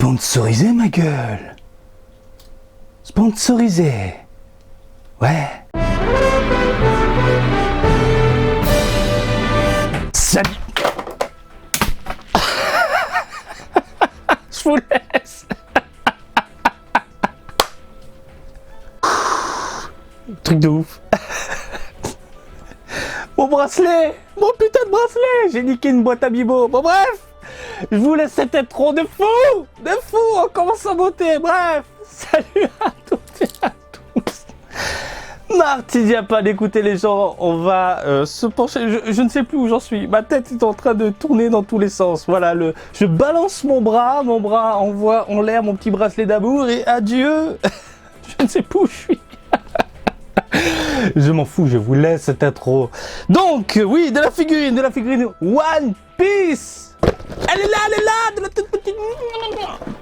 Sponsorisé, ma gueule. Sponsorisé. Ouais. Salut. Je vous laisse. Truc de ouf. Mon bracelet. Mon putain de bracelet. J'ai niqué une boîte à bibeau. Bon bref. Je vous laisse cette intro de fou. De fou. On commence à beauté. Bref. Salut à toutes et à tous. Martidia pas d'écouter les gens. On va se pencher. Je ne sais plus où j'en suis. Ma tête est en train de tourner dans tous les sens. Voilà. Je balance mon bras. Mon bras envoie en l'air mon petit bracelet d'amour. Et adieu. Je ne sais plus où je suis. Je m'en fous, je vous laisse cette intro. Donc, oui, de la figurine One Piece. Elle est là, de la toute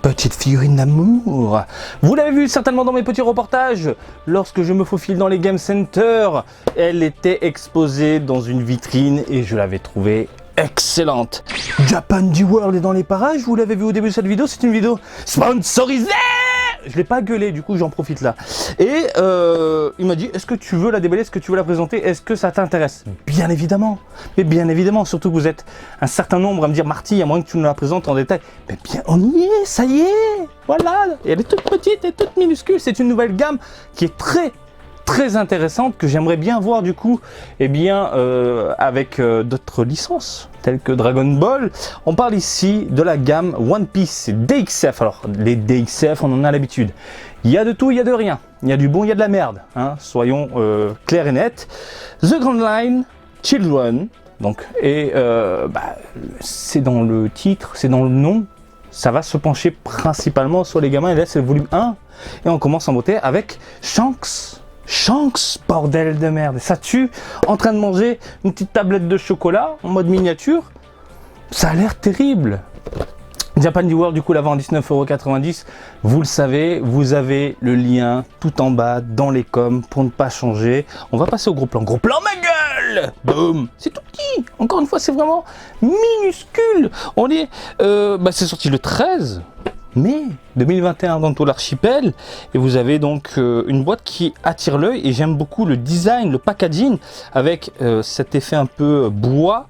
petite figurine d'amour. Vous l'avez vu certainement dans mes petits reportages. Lorsque je me faufile dans les Game Center, elle était exposée dans une vitrine et je l'avais trouvée excellente. Japan World est dans les parages, vous l'avez vu au début de cette vidéo, c'est une vidéo sponsorisée. Je l'ai pas gueulé, du coup j'en profite là. Et il m'a dit, est-ce que tu veux la déballer, est-ce que tu veux la présenter, est-ce que ça t'intéresse? Bien évidemment, mais bien évidemment, surtout que vous êtes un certain nombre à me dire, Marty, à moins que tu nous la présentes en détail. Mais bien, on y est, ça y est, voilà. Et elle est toute petite et toute minuscule, c'est une nouvelle gamme qui est très intéressante, que j'aimerais bien voir du coup, eh bien, avec d'autres licences, telles que Dragon Ball. On parle ici de la gamme One Piece DXF. Alors, les DXF, on en a l'habitude. Il y a de tout, il y a de rien. Il y a du bon, il y a de la merde. Hein, soyons clairs et nets. The Grand Line Children, donc, et c'est dans le titre, c'est dans le nom. Ça va se pencher principalement sur les gamins. Et là, c'est le volume 1. Et on commence en beauté avec Shanks, bordel de merde, ça tue, en train de manger une petite tablette de chocolat en mode miniature, ça a l'air terrible. Japan World, du coup, la vend à 19,90 €. Vous le savez, vous avez le lien tout en bas dans les coms pour ne pas changer. On va passer au gros plan. Gros plan, ma gueule! Boum! C'est tout petit. Encore une fois, c'est vraiment minuscule. On est, c'est sorti le 13 mai 2021 dans tout l'archipel, et vous avez donc une boîte qui attire l'œil, et j'aime beaucoup le design, le packaging avec cet effet un peu bois,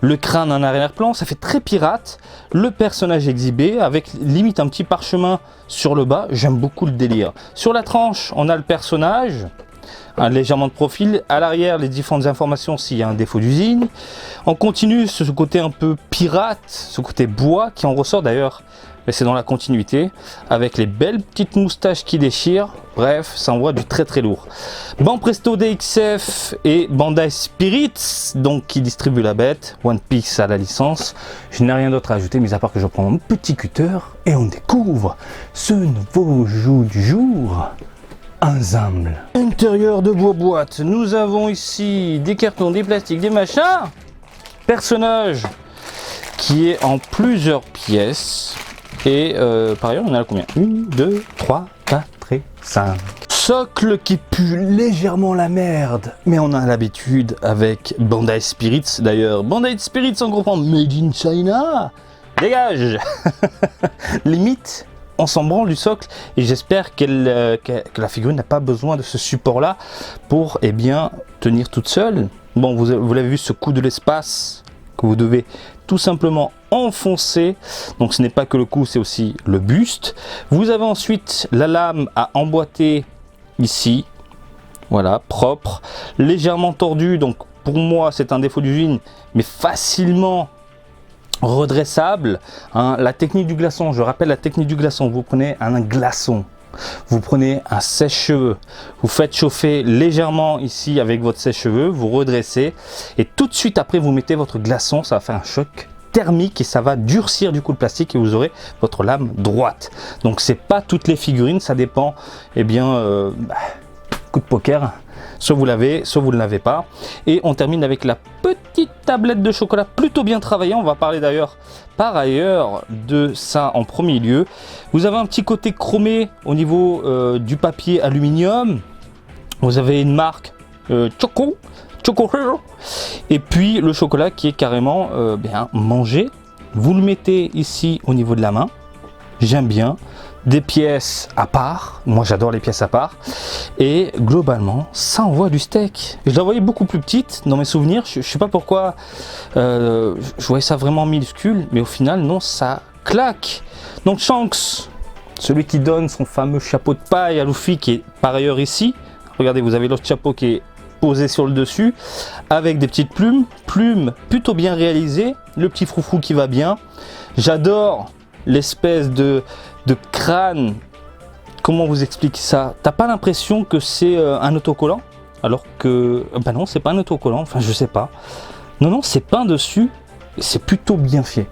le crâne en arrière-plan, ça fait très pirate, le personnage exhibé avec limite un petit parchemin sur le bas, j'aime beaucoup le délire. Sur la tranche, on a le personnage, légèrement de profil, à l'arrière les différentes informations s'il y a un défaut d'usine. On continue sur ce côté un peu pirate, ce côté bois qui en ressort d'ailleurs, mais c'est dans la continuité, avec les belles petites moustaches qui déchirent. Bref, ça envoie du très lourd. Banpresto DXF et Bandai Spirits, donc qui distribue la bête. One Piece à la licence. Je n'ai rien d'autre à ajouter, mis à part que je prends mon petit cutter et on découvre ce nouveau jeu du jour. Ensemble. Intérieur de boîte, nous avons ici des cartons, des plastiques, des machins. Personnage qui est en plusieurs pièces. Et par ailleurs, on a combien? 1, 2, 3, 4 et 5. Socle qui pue légèrement la merde, mais on a l'habitude avec Bandai Spirits. D'ailleurs, Bandai Spirits en groupement Made in China. Dégage. Limite, on s'en branle du socle, et j'espère que la figurine n'a pas besoin de ce support-là pour, eh bien, tenir toute seule. Bon, vous l'avez vu, ce coup de l'espace que vous devez tout simplement enfoncer, donc ce n'est pas que le cou, c'est aussi le buste. Vous avez ensuite la lame à emboîter ici, voilà, propre, légèrement tordu, donc pour moi c'est un défaut d'usine, mais facilement redressable. Hein. La technique du glaçon, je rappelle la technique du glaçon, vous prenez un glaçon, vous prenez un sèche-cheveux, vous faites chauffer légèrement ici avec votre sèche-cheveux, vous redressez, et tout de suite après vous mettez votre glaçon, ça va faire un choc thermique et ça va durcir du coup le plastique et vous aurez votre lame droite. Donc c'est pas toutes les figurines, ça dépend, eh bien, coup de poker, soit vous l'avez, soit vous ne l'avez pas. Et on termine avec la petite tablette de chocolat plutôt bien travaillée. On va parler d'ailleurs par ailleurs de ça en premier lieu. Vous avez un petit côté chromé au niveau du papier aluminium. Vous avez une marque Choco Hero, et puis le chocolat qui est carrément bien mangé. Vous le mettez ici au niveau de la main, j'aime bien. Des pièces à part, moi j'adore les pièces à part, et globalement ça envoie du steak. Je la voyais beaucoup plus petite dans mes souvenirs, je sais pas pourquoi je voyais ça vraiment minuscule, mais au final non, ça claque. Donc Shanks, celui qui donne son fameux chapeau de paille à Luffy, qui est par ailleurs ici, regardez, vous avez l'autre chapeau qui est posé sur le dessus, avec des petites plumes plutôt bien réalisées, le petit froufrou qui va bien. J'adore l'espèce de crâne. Comment vous expliquer ça? T'as pas l'impression que c'est un autocollant, alors que bah non, c'est pas un autocollant, enfin je sais pas. Non, c'est peint dessus, c'est plutôt bien fait.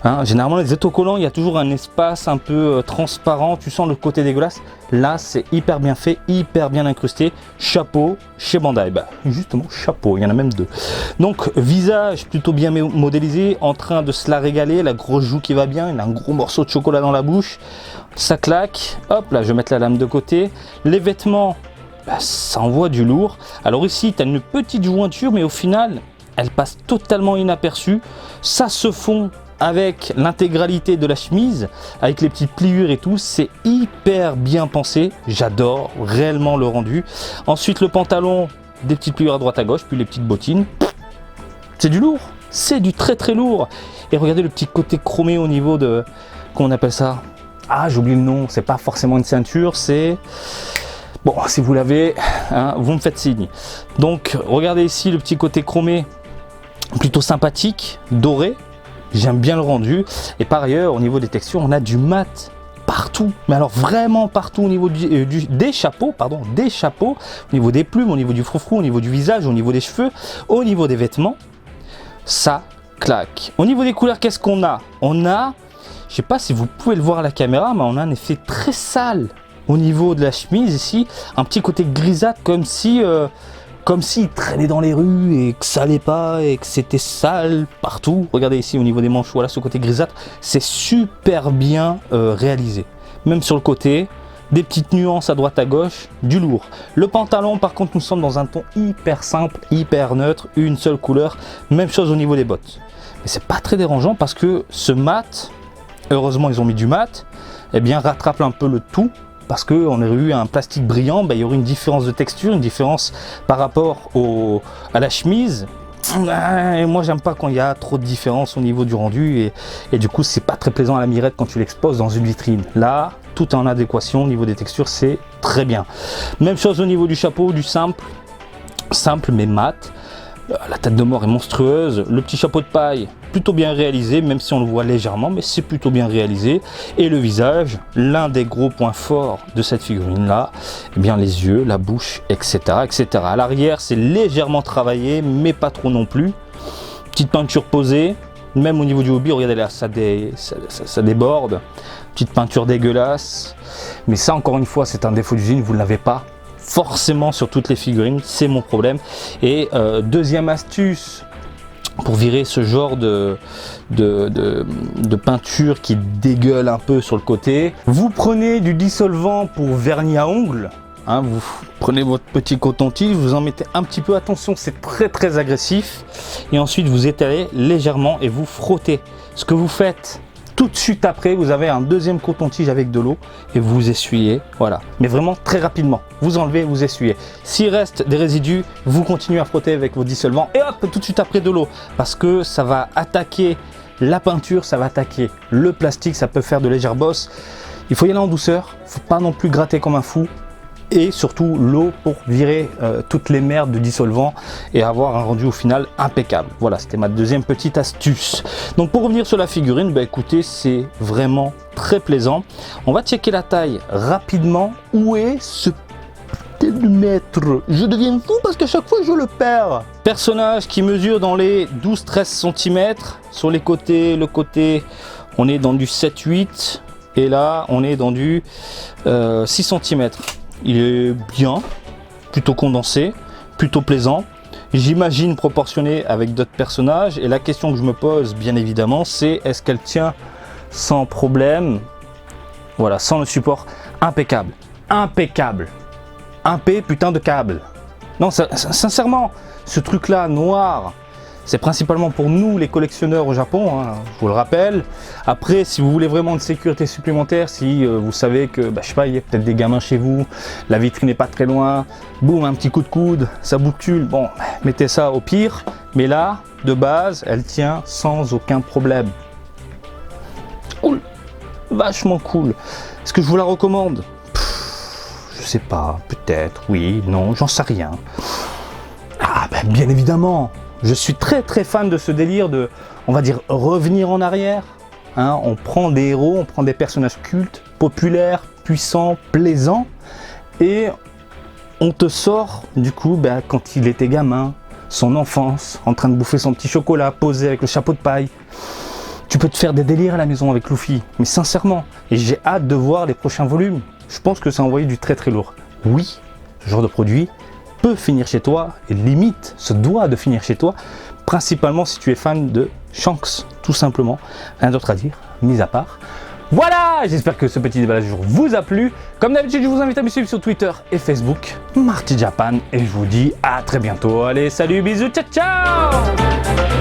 Hein, généralement les autocollants, il y a toujours un espace un peu transparent, tu sens le côté dégueulasse. Là c'est hyper bien fait, hyper bien incrusté. Chapeau chez Bandai, bah justement chapeau, il y en a même deux. Donc visage plutôt bien modélisé, en train de se la régaler, la grosse joue qui va bien, il a un gros morceau de chocolat dans la bouche, ça claque. Hop là, je vais mettre la lame de côté. Les vêtements, bah, ça envoie du lourd. Alors ici tu as une petite jointure, mais au final elle passe totalement inaperçue. Ça se fond avec l'intégralité de la chemise, avec les petites pliures et tout, c'est hyper bien pensé, j'adore réellement le rendu. Ensuite le pantalon, des petites pliures à droite à gauche, puis les petites bottines, c'est du lourd, c'est du très très lourd. Et regardez le petit côté chromé au niveau de, comment on appelle ça? Ah, j'oublie le nom, c'est pas forcément une ceinture, c'est... Bon, si vous l'avez, hein, vous me faites signe. Donc regardez ici le petit côté chromé, plutôt sympathique, doré. J'aime bien le rendu, et par ailleurs au niveau des textures on a du mat partout, mais alors vraiment partout au niveau des chapeaux, au niveau des plumes, au niveau du froufrou, au niveau du visage, au niveau des cheveux, au niveau des vêtements, ça claque. Au niveau des couleurs, qu'est-ce qu'on a? On a, je sais pas si vous pouvez le voir à la caméra, mais on a un effet très sale au niveau de la chemise ici, un petit côté grisâtre comme s'il traînait dans les rues et que ça allait pas et que c'était sale partout. Regardez ici au niveau des manches, voilà ce côté grisâtre, c'est super bien réalisé. Même sur le côté, des petites nuances à droite à gauche, du lourd. Le pantalon par contre, nous sommes dans un ton hyper simple, hyper neutre, une seule couleur. Même chose au niveau des bottes. Mais c'est pas très dérangeant parce que ce mat, heureusement ils ont mis du mat, eh bien rattrape un peu le tout. Parce qu'on aurait eu un plastique brillant, bah, il y aurait une différence de texture, une différence par rapport à la chemise. Et moi j'aime pas quand il y a trop de différence au niveau du rendu et du coup c'est pas très plaisant à la mirette quand tu l'exposes dans une vitrine. Là tout est en adéquation au niveau des textures, c'est très bien. Même chose au niveau du chapeau, du simple mais mat. La tête de mort est monstrueuse, le petit chapeau de paille plutôt bien réalisé, même si on le voit légèrement, mais c'est plutôt bien réalisé. Et le visage, l'un des gros points forts de cette figurine là, eh bien les yeux, la bouche, etc. À l'arrière c'est légèrement travaillé, mais pas trop non plus. Petite peinture posée, même au niveau du hobby, regardez là, ça déborde. Petite peinture dégueulasse, mais ça encore une fois c'est un défaut d'usine, vous ne l'avez pas forcément sur toutes les figurines, c'est mon problème. Et deuxième astuce pour virer ce genre de peinture qui dégueule un peu sur le côté, vous prenez du dissolvant pour vernis à ongles, hein, vous prenez votre petit coton-tige, vous en mettez un petit peu, attention c'est très agressif, et ensuite vous étalez légèrement et vous frottez. Ce que vous faites tout de suite après, vous avez un deuxième coton-tige avec de l'eau et vous essuyez, voilà. Mais vraiment très rapidement, vous enlevez, vous essuyez. S'il reste des résidus, vous continuez à frotter avec vos dissolvants et hop, tout de suite après de l'eau, parce que ça va attaquer la peinture, ça va attaquer le plastique, ça peut faire de légères bosses. Il faut y aller en douceur, il ne faut pas non plus gratter comme un fou. Et surtout l'eau pour virer toutes les merdes de dissolvant et avoir un rendu au final impeccable. Voilà, c'était ma deuxième petite astuce. Donc pour revenir sur la figurine, bah écoutez, c'est vraiment très plaisant. On va checker la taille rapidement. Où est ce mètre? Je deviens fou parce qu'à chaque fois je le perds. Personnage qui mesure dans les 12-13 cm. Sur les côtés, le côté, on est dans du 7-8. Et là, on est dans du 6 cm. Il est bien, plutôt condensé, plutôt plaisant. J'imagine proportionné avec d'autres personnages. Et la question que je me pose, bien évidemment, c'est est-ce qu'elle tient sans problème? Voilà, sans le support, impeccable. Impeccable. Un P putain de câble. Non, sincèrement, ce truc-là, noir, C'est principalement pour nous les collectionneurs au Japon, hein, je vous le rappelle. Après, si vous voulez vraiment de sécurité supplémentaire, si vous savez que, je sais pas, il y a peut-être des gamins chez vous, la vitrine n'est pas très loin, boum, un petit coup de coude, ça bouscule, bon, mettez ça au pire. Mais là, de base, elle tient sans aucun problème. Cool, vachement cool. Est-ce que je vous la recommande? Je sais pas, peut-être, oui, non, j'en sais rien. Ah, bien évidemment. Je suis très fan de ce délire de, on va dire, revenir en arrière. Hein, on prend des héros, on prend des personnages cultes, populaires, puissants, plaisants, et on te sort, du coup, quand il était gamin, son enfance, en train de bouffer son petit chocolat, posé avec le chapeau de paille. Tu peux te faire des délires à la maison avec Luffy, mais sincèrement, et j'ai hâte de voir les prochains volumes. Je pense que ça a envoyé du très lourd. Oui, ce genre de produit peut finir chez toi, et limite se doit de finir chez toi, principalement si tu es fan de Shanks, tout simplement. Rien d'autre à dire, mis à part. Voilà, j'espère que ce petit débat du jour vous a plu. Comme d'habitude, je vous invite à me suivre sur Twitter et Facebook, Marty Japan, et je vous dis à très bientôt. Allez, salut, bisous, ciao ciao.